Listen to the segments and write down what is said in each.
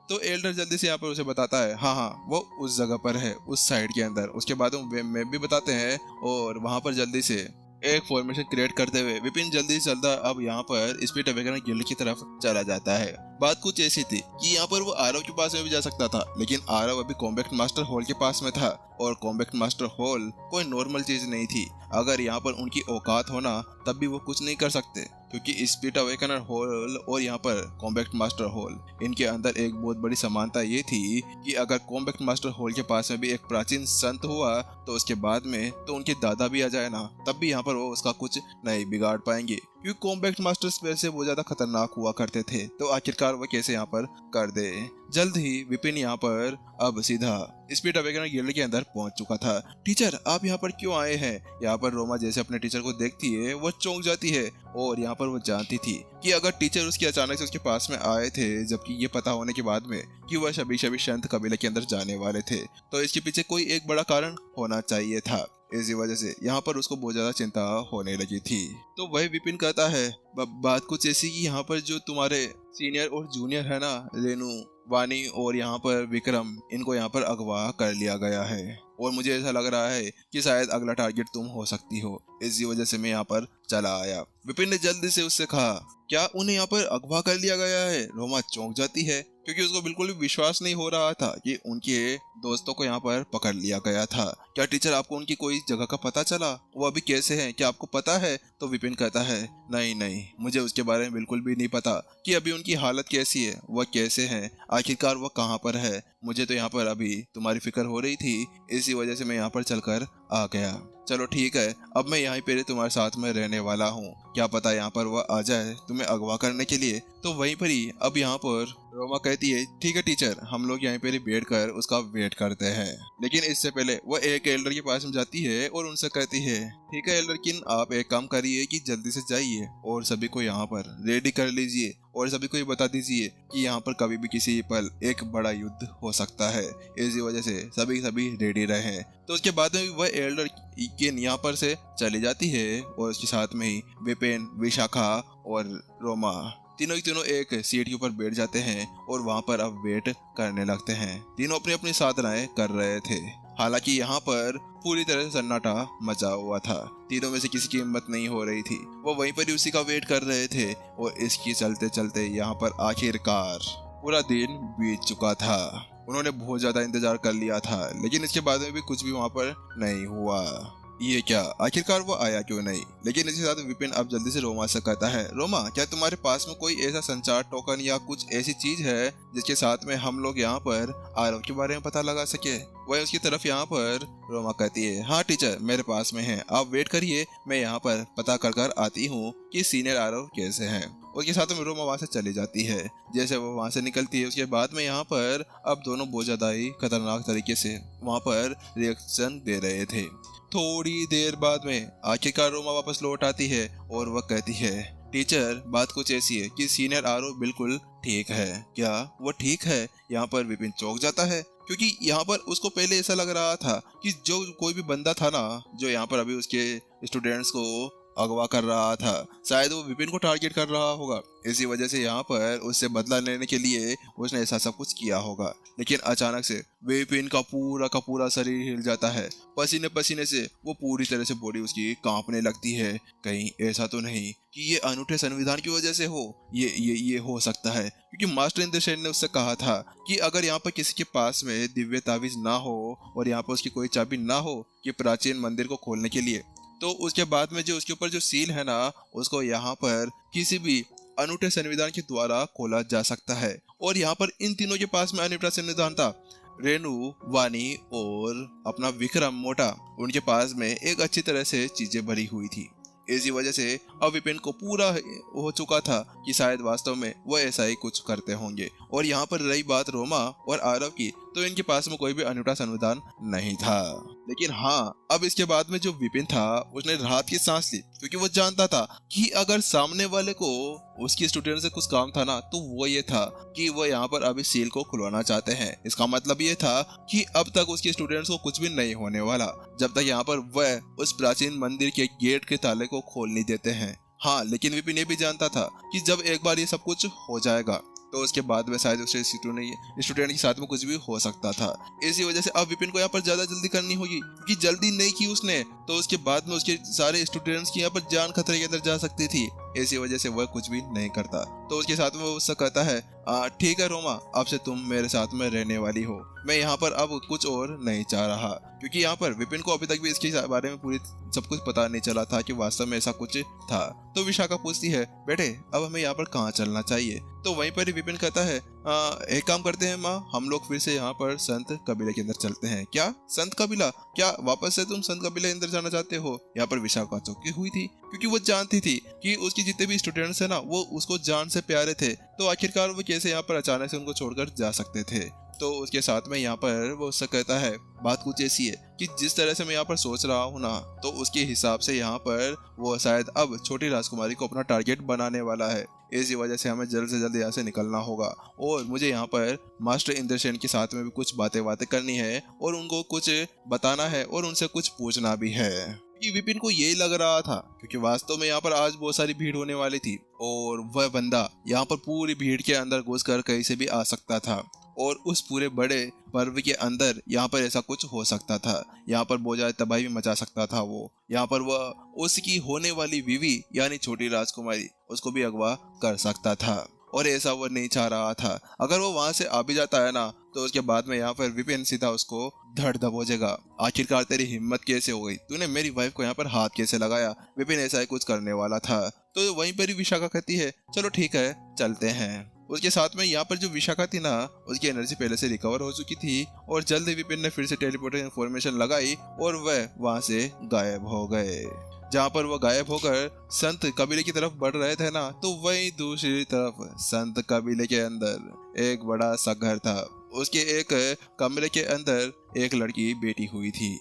तो एल्डर जल्दी से यहाँ पर उसे बताता है हाँ हाँ वो उस जगह पर है, उस साइड के अंदर। उसके बाद वो मैप भी बताते हैं और वहां पर जल्दी से एक फॉर्मेशन क्रिएट करते हुए विपिन जल्दी से चलता अब यहाँ पर स्पीड अवेकनर गिल्ड की तरफ चला जाता है। बात कुछ ऐसी थी कि यहाँ पर वो आरव के पास में भी जा सकता था, लेकिन आरव अभी कॉम्बैक्ट मास्टर हॉल के पास में था और कॉम्बैक्ट मास्टर हॉल कोई नॉर्मल चीज नहीं थी। अगर यहाँ पर उनकी औकात होना तब भी वो कुछ नहीं कर सकते, क्योंकि स्पीड अवेकनर हॉल और यहाँ पर कॉम्बैक्ट मास्टर हॉल, इनके अंदर एक बहुत बड़ी समानता ये थी कि अगर कॉम्बैक्ट मास्टर हॉल के पास में भी एक प्राचीन संत हुआ तो उसके बाद में तो उनके दादा भी आ जाए ना, तब भी यहाँ पर वो उसका कुछ नहीं बिगाड़ पाएंगे, क्योंकि कॉम्बैक्ट मास्टर्स वैसे वो ज्यादा खतरनाक हुआ करते थे। तो आखिरकार वो कैसे यहाँ पर कर दे। जल्द ही विपिन यहाँ पर अब सीधा स्पीड अवेकनर गिल्ड के अंदर पहुंच चुका था। टीचर आप यहाँ पर क्यों आए हैं? यहाँ पर रोमा जैसे अपने टीचर को देखती है वो चौंक जाती है और यहाँ पर वो जानती थी कि अगर टीचर उसकी अचानक से उसके पास में आए थे, जबकि ये पता होने के बाद में कि वह शबी शबी संत कबीले के अंदर जाने वाले थे, तो इसके पीछे कोई एक बड़ा कारण होना चाहिए था। इसी वजह से यहाँ पर उसको बहुत ज्यादा चिंता होने लगी थी। तो वही विपिन कहता है बात कुछ ऐसी कि यहाँ पर जो तुम्हारे सीनियर और जूनियर है ना, रेनू, वानी और यहाँ पर विक्रम, इनको यहाँ पर अगवा कर लिया गया है और मुझे ऐसा लग रहा है कि शायद अगला टारगेट तुम हो सकती हो। इसी वजह से मैं यहाँ पर चला आया। विपिन ने जल्दी से उससे कहा क्या उन्हें यहाँ पर अगवा कर लिया गया है? रोमा चौंक जाती है क्योंकि उसको बिल्कुल भी विश्वास नहीं हो रहा था कि उनके दोस्तों को यहाँ पर पकड़ लिया गया था। क्या टीचर आपको उनकी कोई जगह का पता चला? वो अभी कैसे हैं? क्या आपको पता है? तो विपिन कहता है नहीं नहीं, मुझे उसके बारे में बिल्कुल भी नहीं पता कि अभी उनकी हालत कैसी है, वह कैसे हैं, आखिरकार वह कहाँ पर है। मुझे तो यहाँ पर अभी तुम्हारी फिक्र हो रही थी, इसी वजह से मैं यहाँ पर चलकर आ गया। चलो ठीक है, अब मैं यहाँ पे तुम्हारे साथ में रहने वाला हूँ, क्या पता यहाँ पर वह आ जाए तुम्हें अगवा करने के लिए। तो वहीं पर ही अब यहाँ पर रोमा कहती है ठीक है टीचर, हम लोग यहाँ पे बैठ कर उसका वेट करते हैं। लेकिन इससे पहले वह एक एल्डर के पास में जाती है और उनसे कहती है ठीक है एल्डर किन, आप एक काम करिए कि जल्दी से जाइए और सभी को यहाँ पर रेडी कर लीजिए और सभी को ये बता दीजिए कि यहाँ पर कभी भी किसी पल एक बड़ा युद्ध हो सकता है। इसी वजह से सभी रेडी रहे। तो उसके बाद में वह एल्डर किन यहाँ पर से चली जाती है और उसके साथ में ही विपिन, विशाखा और रोमा तीनों एक सीट के ऊपर बैठ जाते हैं और वहां पर अब वेट करने लगते हैं। तीनों अपनी अपनी साधनाएं कर रहे थे। हालांकि यहाँ पर पूरी तरह से सन्नाटा मचा हुआ था, तीनों में से किसी की हिम्मत नहीं हो रही थी। वो वहीं पर ही उसी का वेट कर रहे थे और इसकी चलते चलते यहाँ पर आखिरकार पूरा दिन बीत चुका था। उन्होंने बहुत ज्यादा इंतजार कर लिया था, लेकिन इसके बाद में भी कुछ भी वहां पर नहीं हुआ। ये क्या, आखिरकार वो आया क्यों नहीं? लेकिन इसके साथ विपिन अब जल्दी से रोमा से कहता है रोमा क्या तुम्हारे पास में कोई ऐसा संचार टोकन या कुछ ऐसी चीज है जिसके साथ में हम लोग यहाँ पर आरव के बारे में पता लगा सके? वह उसकी तरफ यहाँ पर रोमा कहती है हाँ टीचर मेरे पास में है, आप वेट करिए, मैं यहाँ पर पता कर आती हूँ कि सीनियर आरव कैसे हैं। उसके साथ में रोमा वहां से चली जाती है। जैसे वो वहां से निकलती है उसके बाद में यहाँ पर अब दोनों बहुत ज्यादा ही खतरनाक तरीके से वहां पर रिएक्शन दे रहे थे। थोड़ी देर बाद में आखिरकार रोमा वापस लौट आती है और वह कहती है टीचर बात कुछ ऐसी है कि सीनियर आरव बिल्कुल ठीक है। क्या वो ठीक है? यहाँ पर विपिन चौंक जाता है क्योंकि यहाँ पर उसको पहले ऐसा लग रहा था कि जो कोई भी बंदा था ना जो यहाँ पर अभी उसके स्टूडेंट्स को अगवा कर रहा था, शायद वो विपिन को टारगेट कर रहा होगा। इसी वजह से यहाँ पर उससे बदला लेने के लिए उसने ऐसा सब कुछ किया होगा। लेकिन अचानक से विपिन का पूरा शरीर हिल जाता है, पसीने पसीने से वो पूरी तरह से बॉडी उसकी कांपने लगती है। कहीं ऐसा तो नहीं कि ये अनूठे संविधान की वजह से हो? ये हो सकता है क्योंकि मास्टर इंद्रसेन ने उससे कहा था कि अगर यहाँ पर किसी के पास में दिव्य ताबीज ना हो और यहाँ पर उसकी कोई चाबी ना हो कि प्राचीन मंदिर को खोलने के लिए, तो उसके बाद में जो उसके ऊपर जो सील है ना उसको यहाँ पर किसी भी अनूठे संविधान के द्वारा खोला जा सकता है। और यहाँ पर इन तीनों के पास में अनूठा संविधान था। रेनू, वानी और अपना विक्रम मोटा, उनके पास में एक अच्छी तरह से चीजें भरी हुई थी। इसी वजह से अब विपिन को पूरा हो चुका था कि शायद वास्तव में वो ऐसा ही कुछ करते होंगे। और यहाँ पर रही बात रोमा और आरव की, तो इनके पास में कोई भी अनूठा संविधान नहीं था। लेकिन हाँ, अब इसके बाद में जो विपिन था उसने राहत की सांस ली क्योंकि वो जानता था कि अगर सामने वाले को उसकी स्टूडेंट से कुछ काम था ना तो वो ये था कि वो यहाँ पर अभी सील को खुलवाना चाहते हैं। इसका मतलब ये था कि अब तक उसके स्टूडेंट्स को कुछ भी नहीं होने वाला जब तक यहाँ पर वह उस प्राचीन मंदिर के गेट के ताले को खोल नहीं देते हैं। हाँ, लेकिन विपिन ये भी जानता था कि जब एक बार ये सब कुछ हो जाएगा तो उसके बाद में शायद उससे स्टूडेंट के साथ में कुछ भी हो सकता था। इसी वजह से अब विपिन को यहाँ पर ज्यादा जल्दी करनी होगी, क्योंकि जल्दी नहीं की उसने तो उसके बाद में उसके सारे स्टूडेंट्स की यहाँ पर जान खतरे के अंदर जा सकती थी। इसी वजह से वह कुछ भी नहीं करता। तो उसके साथ में वो उससे कहता है, ठीक है रोमा, अब से तुम मेरे साथ में रहने वाली हो। मैं यहाँ पर अब कुछ और नहीं चाह रहा, क्योंकि यहाँ पर विपिन को अभी तक भी इसके बारे में पूरी सब कुछ पता नहीं चला था कि वास्तव में ऐसा कुछ था। तो विशाखा पूछती है, बेटे अब हमें यहाँ पर कहाँ चलना चाहिए? तो वहीं पर ही विपिन कहता है, एक काम करते हैं माँ, हम लोग फिर से यहाँ पर संत कबीले के अंदर चलते हैं। क्या संत कबीला? क्या वापस से तुम संत कबीले के अंदर जाना चाहते हो? यहाँ पर विशाखा चौंकी हुई थी, क्योंकि वो जानती थी कि उसके जितने भी स्टूडेंट्स है ना, वो उसको जान से प्यारे थे। तो आखिरकार वो कैसे यहाँ पर अचानक से उनको छोड़कर जा सकते थे? तो उसके साथ में यहाँ पर वो उससे कहता है, बात कुछ ऐसी है कि जिस तरह से मैं यहाँ पर सोच रहा हूँ ना, तो उसके हिसाब से यहाँ पर वो शायद अब छोटी राजकुमारी को अपना टारगेट बनाने वाला है। इसी वजह से हमें जल्द से जल्द यहाँ से निकलना होगा, और मुझे यहाँ पर मास्टर इंद्रसेन के साथ में भी कुछ बातें करनी है, और उनको कुछ बताना है, और उनसे कुछ पूछना भी है। कि विपिन को यही लग रहा था, क्योंकि वास्तव में यहाँ पर आज बहुत सारी भीड़ होने वाली थी, और वह बंदा यहाँ पर पूरी भीड़ के अंदर घुसकर कहीं से भी आ सकता था, और उस पूरे बड़े पर्व के अंदर यहाँ पर ऐसा कुछ हो सकता था। यहाँ पर बहुत ज्यादा तबाही भी मचा सकता था वो। यहाँ पर वह उसकी होने वाली बीवी यानी छोटी राजकुमारी उसको भी अगवा कर सकता था, और ऐसा वो नहीं चाह रहा था। अगर वो वहां से आ भी जाता है ना, तो उसके बाद में यहाँ पर विपिन सीधा उसको धड़ दबोचेगा। आखिरकार तेरी हिम्मत कैसे हो गई? तूने मेरी वाइफ को यहाँ पर हाथ कैसे लगाया? विपिन ऐसा ही कुछ करने वाला था। तो वहीं पर ही विशाखा कहती है, चलो ठीक है चलते हैं। उसके साथ में यहाँ पर जो विशाखा थी ना, उसकी एनर्जी पहले से रिकवर हो चुकी थी, और जल्द ही विपिन ने फिर से टेलीपोर्टेशन फॉर्मेशन लगाई, और वह वहां से गायब हो गए। जहाँ पर वो गायब होकर संत कबीले की तरफ बढ़ रहे थे ना, तो वहीं दूसरी तरफ संत कबीले के अंदर एक बड़ा सा घर था। उसके एक कमरे के अंदर एक लड़की बैठी हुई थी।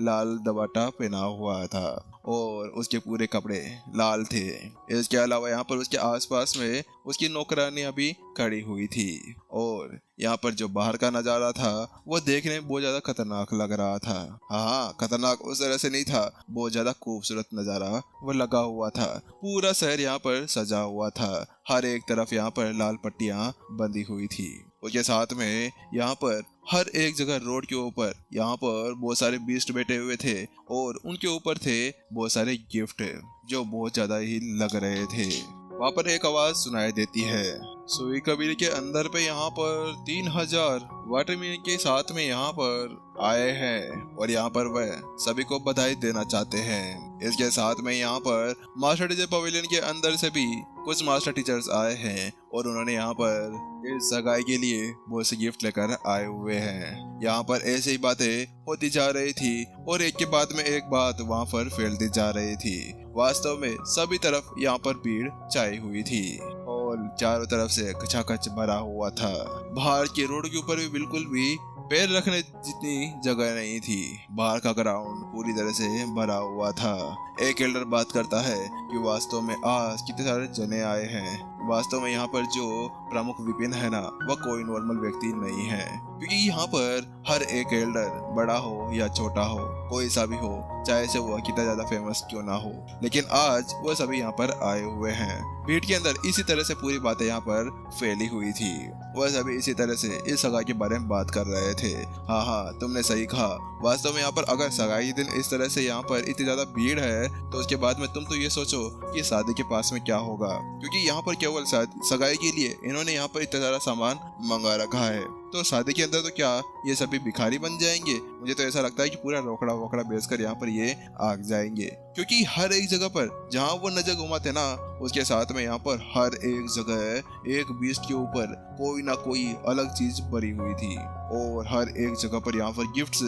लाल दबाटा पहना हुआ था, और उसके पूरे कपड़े लाल थे। इसके अलावा यहाँ पर उसके आसपास में उसकी नौकरानियां भी खड़ी हुई थी, और यहाँ पर जो बाहर का नजारा था वो देखने में बहुत ज्यादा खतरनाक लग रहा था। हाँ, खतरनाक उस तरह से नहीं था, बहुत ज्यादा खूबसूरत नजारा वो लगा हुआ था। पूरा शहर यहाँ पर सजा हुआ था, हर एक तरफ यहाँ पर लाल पट्टियां बंधी हुई थी। उसके साथ में यहाँ पर हर एक जगह रोड के ऊपर यहाँ पर बहुत सारे बीस्ट बैठे हुए थे, और उनके ऊपर थे बहुत सारे गिफ्ट जो बहुत ज्यादा ही लग रहे थे। वहाँ पर एक आवाज सुनाई देती है, सुई कबीले के अंदर पे यहाँ पर 3000 वाटरमैन के साथ में यहाँ पर आए हैं, और यहाँ पर वह सभी को बधाई देना चाहते हैं। इसके साथ में यहाँ पर मास्टर टीचर पवेलियन के अंदर से भी कुछ मास्टर टीचर्स आए हैं, और उन्होंने यहाँ पर इस सगाई के लिए बहुत से गिफ्ट लेकर आए हुए हैं। यहाँ पर ऐसे ही बातें होती जा रही थी, और एक के बाद में एक बात वहाँ पर फैलती जा रही थी। वास्तव में सभी तरफ यहाँ पर भीड़ छाई हुई थी, और चारों तरफ से खचाखच भरा हुआ था। बाहर के रोड के ऊपर भी बिल्कुल भी पैर रखने जितनी जगह नहीं थी। बाहर का ग्राउंड पूरी तरह से भरा हुआ था। एक एल्डर बात करता है कि वास्तव में आज कितने सारे जने आए हैं। वास्तव में यहाँ पर जो प्रमुख विपिन है ना, वह कोई नॉर्मल व्यक्ति नहीं है, क्योंकि यहाँ पर हर एक एल्डर बड़ा हो या छोटा हो, कोई सा भी हो, चाहे से वो कितना ज्यादा फेमस क्यों ना हो, लेकिन आज वो सभी यहाँ पर आए हुए हैं। भीड़ के अंदर इसी तरह से पूरी बातें यहाँ पर फैली हुई थी। वह सभी इसी तरह से इस सगाई के बारे में बात कर रहे थे। हाँ, तुमने सही कहा। वास्तव में यहाँ पर अगर सगाई दिन इस तरह से यहाँ पर इतनी ज्यादा भीड़ है, तो उसके बाद में तुम तो ये सोचो कि शादी के पास में क्या होगा, क्योंकि यहाँ पर केवल सगाई के लिए इन्होंने यहाँ पर इतना सारा सामान मंगा रखा है। तो शादी के अंदर तो क्या ये सभी भिखारी बन जाएंगे? मुझे तो ऐसा लगता है कि पूरा रोकड़ा वोकड़ा बेचकर यहाँ पर ये आग जाएंगे, क्योंकि हर एक जगह पर जहाँ वो नजर घुमाते ना, उसके साथ में यहाँ पर हर एक जगह एक बीस्ट के ऊपर कोई ना कोई अलग चीज भरी हुई थी, और हर एक जगह पर यहाँ पर गिफ्ट्स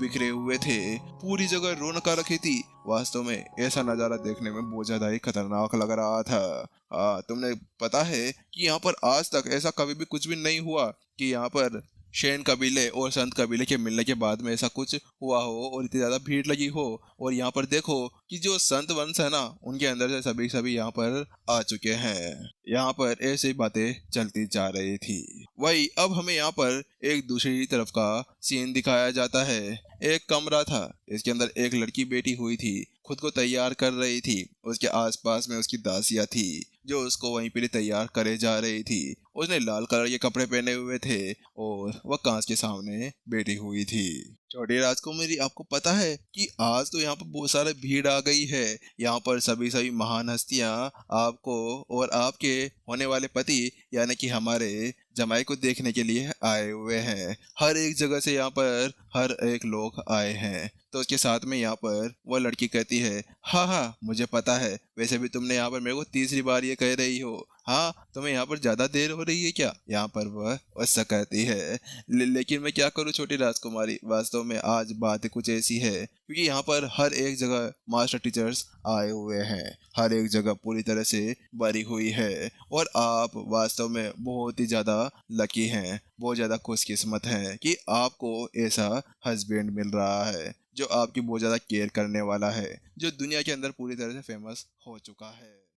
बिखरे हुए थे। पूरी जगह रौनक रखी थी। वास्तव में ऐसा नजारा देखने में बहुत ज्यादा ही खतरनाक लग रहा था। तुमने पता है कि यहाँ पर आज तक ऐसा कभी भी कुछ भी नहीं हुआ कि यहाँ पर शैन कबीले और संत कबीले के मिलने के बाद में ऐसा कुछ हुआ हो और इतनी ज्यादा भीड़ लगी हो। और यहाँ पर देखो कि जो संत वंश है ना, उनके अंदर से सभी यहाँ पर आ चुके हैं। यहाँ पर ऐसे ही बातें चलती जा रही थी। वही अब हमें यहाँ पर एक दूसरी तरफ का सीन दिखाया जाता है। एक कमरा था, इसके अंदर एक लड़की बैठी हुई थी। खुद को तैयार कर रही थी। उसके आसपास में उसकी दासियां थी जो उसको वहीं पे तैयार करे जा रही थी। उसने लाल कलर के कपड़े पहने हुए थे और वह कांच के सामने बैठी हुई थी। छोटी राजकुमारी, आपको पता है कि आज तो यहाँ पर बहुत सारा भीड़ आ गई है। यहाँ पर सभी सभी महान हस्तियाँ आपको और आपके होने वाले पति यानी कि हमारे जमाई को देखने के लिए आए हुए हैं। हर एक जगह से यहाँ पर हर एक लोग आए हैं। तो उसके साथ में यहाँ पर वह लड़की कहती है, हाँ हाँ मुझे पता है, वैसे भी तुमने यहाँ पर मेरे को तीसरी बार ये कह रही हो। हाँ, तुम्हें यहाँ पर ज्यादा देर हो रही है क्या? यहाँ पर वह ऐसा कहती है। लेकिन मैं क्या करूँ छोटी राजकुमारी, वास्तव में आज बात कुछ ऐसी है क्योंकि यहाँ पर हर एक जगह मास्टर टीचर्स आए हुए हैं। हर एक जगह पूरी तरह से भरी हुई है और आप वास्तव में बहुत ही ज्यादा लकी हैं, बहुत ज्यादा खुशकिस्मत हैं कि आपको ऐसा हस्बैंड मिल रहा है जो आपकी बहुत ज्यादा केयर करने वाला है, जो दुनिया के अंदर पूरी तरह से फेमस हो चुका है।